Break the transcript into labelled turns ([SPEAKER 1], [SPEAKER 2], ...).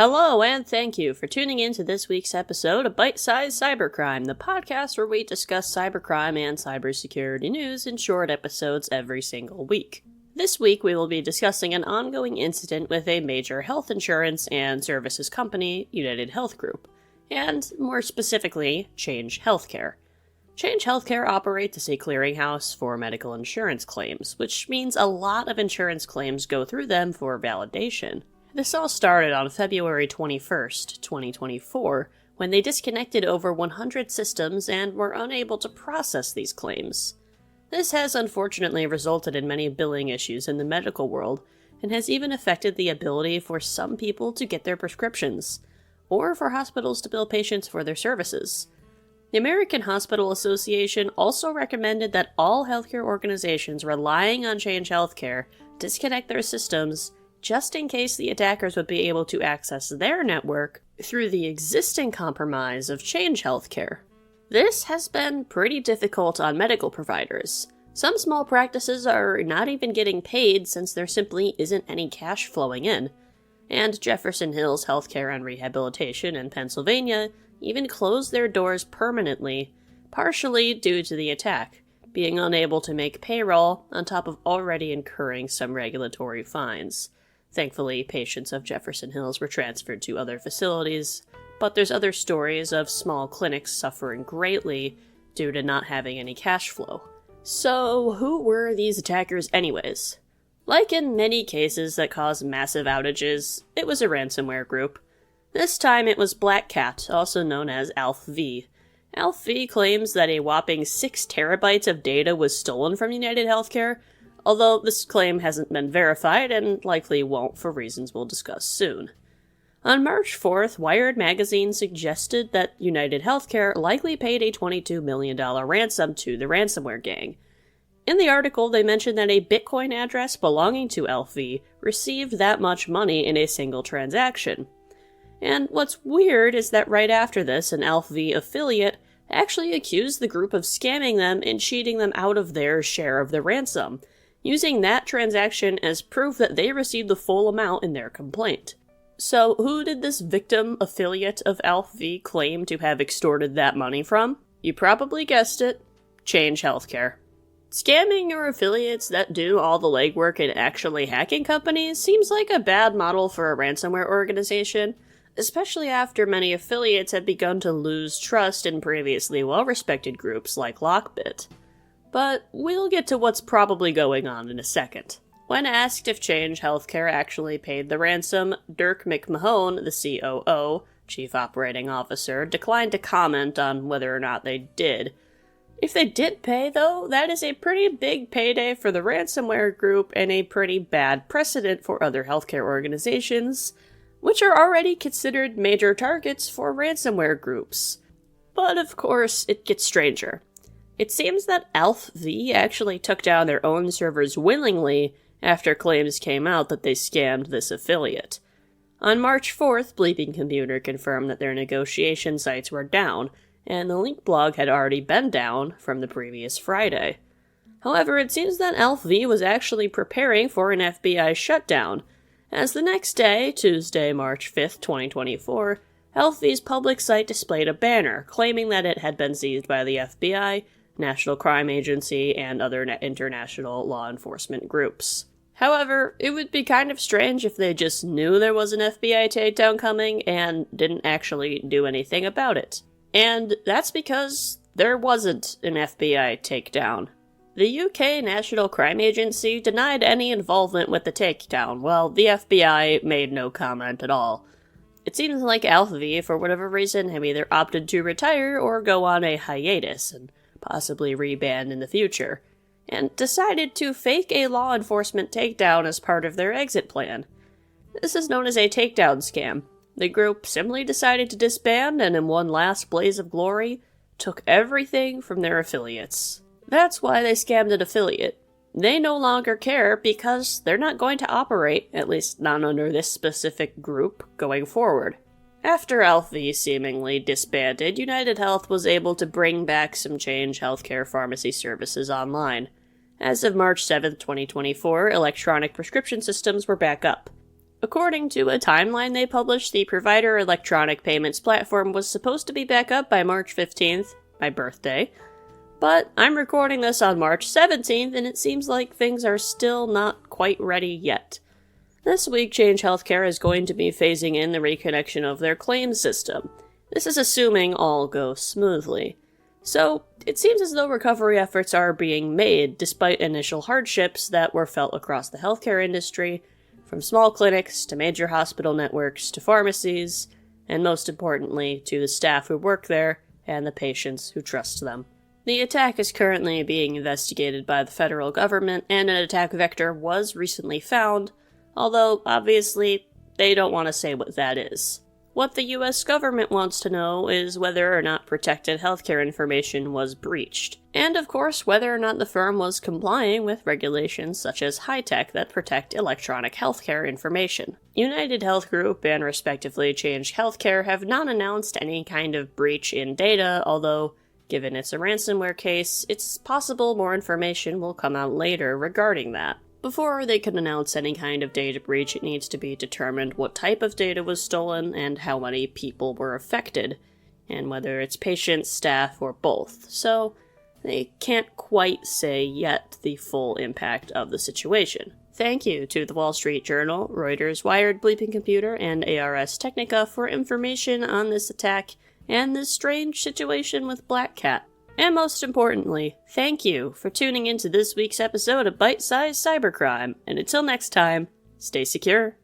[SPEAKER 1] Hello, and thank you for tuning in to this week's episode of Bite-Sized Cybercrime, the podcast where we discuss cybercrime and cybersecurity news in short episodes every single week. This week, we will be discussing an ongoing incident with a major health insurance and services company, United Health Group, and more specifically, Change Healthcare. Change Healthcare operates as a clearinghouse for medical insurance claims, which means a lot of insurance claims go through them for validation. This all started on February 21st, 2024, when they disconnected over 100 systems and were unable to process these claims. This has unfortunately resulted in many billing issues in the medical world, and has even affected the ability for some people to get their prescriptions, or for hospitals to bill patients for their services. The American Hospital Association also recommended that all healthcare organizations relying on Change Healthcare disconnect their systems just in case the attackers would be able to access their network through the existing compromise of Change Healthcare. This has been pretty difficult on medical providers. Some small practices are not even getting paid since there simply isn't any cash flowing in. And Jefferson Hills Healthcare and Rehabilitation in Pennsylvania even closed their doors permanently, partially due to the attack, being unable to make payroll on top of already incurring some regulatory fines. Thankfully, patients of Jefferson Hills were transferred to other facilities, but there's other stories of small clinics suffering greatly due to not having any cash flow. So, who were these attackers anyways? Like in many cases that cause massive outages, it was a ransomware group. This time it was Black Cat, also known as ALPHV. ALPHV claims that a whopping 6 terabytes of data was stolen from United Healthcare, although this claim hasn't been verified and likely won't for reasons we'll discuss soon. On March 4th, Wired magazine suggested that United Healthcare likely paid a $22 million ransom to the ransomware gang. In the article, they mentioned that a Bitcoin address belonging to ALPHV received that much money in a single transaction. And what's weird is that right after this, an ALPHV affiliate actually accused the group of scamming them and cheating them out of their share of the ransom, using that transaction as proof that they received the full amount in their complaint. So, who did this victim affiliate of ALPHV claim to have extorted that money from? You probably guessed it, Change Healthcare. Scamming your affiliates that do all the legwork in actually hacking companies seems like a bad model for a ransomware organization, especially after many affiliates have begun to lose trust in previously well-respected groups like Lockbit. But we'll get to what's probably going on in a second. When asked if Change Healthcare actually paid the ransom, Dirk McMahon, the COO, Chief Operating Officer, declined to comment on whether or not they did. If they did pay, though, that is a pretty big payday for the ransomware group and a pretty bad precedent for other healthcare organizations, which are already considered major targets for ransomware groups. But of course, it gets stranger. It seems that ALPHV actually took down their own servers willingly after claims came out that they scammed this affiliate. On March 4th, Bleeping Computer confirmed that their negotiation sites were down, and the link blog had already been down from the previous Friday. However, it seems that ALPHV was actually preparing for an FBI shutdown, as the next day, Tuesday, March 5th, 2024, ALPHV's public site displayed a banner claiming that it had been seized by the FBI, National Crime Agency, and other international law enforcement groups. However, it would be kind of strange if they just knew there was an FBI takedown coming and didn't actually do anything about it. And that's because there wasn't an FBI takedown. The UK National Crime Agency denied any involvement with the takedown, while the FBI made no comment at all. It seems like ALPHV, for whatever reason, have either opted to retire or go on a hiatus, and possibly reband in the future, and decided to fake a law enforcement takedown as part of their exit plan. This is known as a takedown scam. The group simply decided to disband and in one last blaze of glory, took everything from their affiliates. That's why they scammed an affiliate. They no longer care because they're not going to operate, at least not under this specific group, going forward. After ALPHV seemingly disbanded, United Health was able to bring back some Change Healthcare pharmacy services online. As of March 7, 2024, electronic prescription systems were back up. According to a timeline they published, the provider electronic payments platform was supposed to be back up by March 15th, my birthday, but I'm recording this on March 17th and it seems like things are still not quite ready yet. This week, Change Healthcare is going to be phasing in the reconnection of their claims system. This is assuming all goes smoothly. So, it seems as though recovery efforts are being made despite initial hardships that were felt across the healthcare industry, from small clinics to major hospital networks to pharmacies, and most importantly, to the staff who work there and the patients who trust them. The attack is currently being investigated by the federal government, and an attack vector was recently found, although obviously they don't want to say what that is. What the US government wants to know is whether or not protected healthcare information was breached, and of course whether or not the firm was complying with regulations such as high-tech that protect electronic healthcare information. United Health Group and respectively Change Healthcare have not announced any kind of breach in data, although, given it's a ransomware case, it's possible more information will come out later regarding that. Before they can announce any kind of data breach, it needs to be determined what type of data was stolen and how many people were affected, and whether it's patients, staff, or both. So, they can't quite say yet the full impact of the situation. Thank you to the Wall Street Journal, Reuters, Wired, Bleeping Computer, and Ars Technica for information on this attack and this strange situation with Black Cat. And most importantly, thank you for tuning into this week's episode of Bite-Sized Cybercrime, and until next time, stay secure.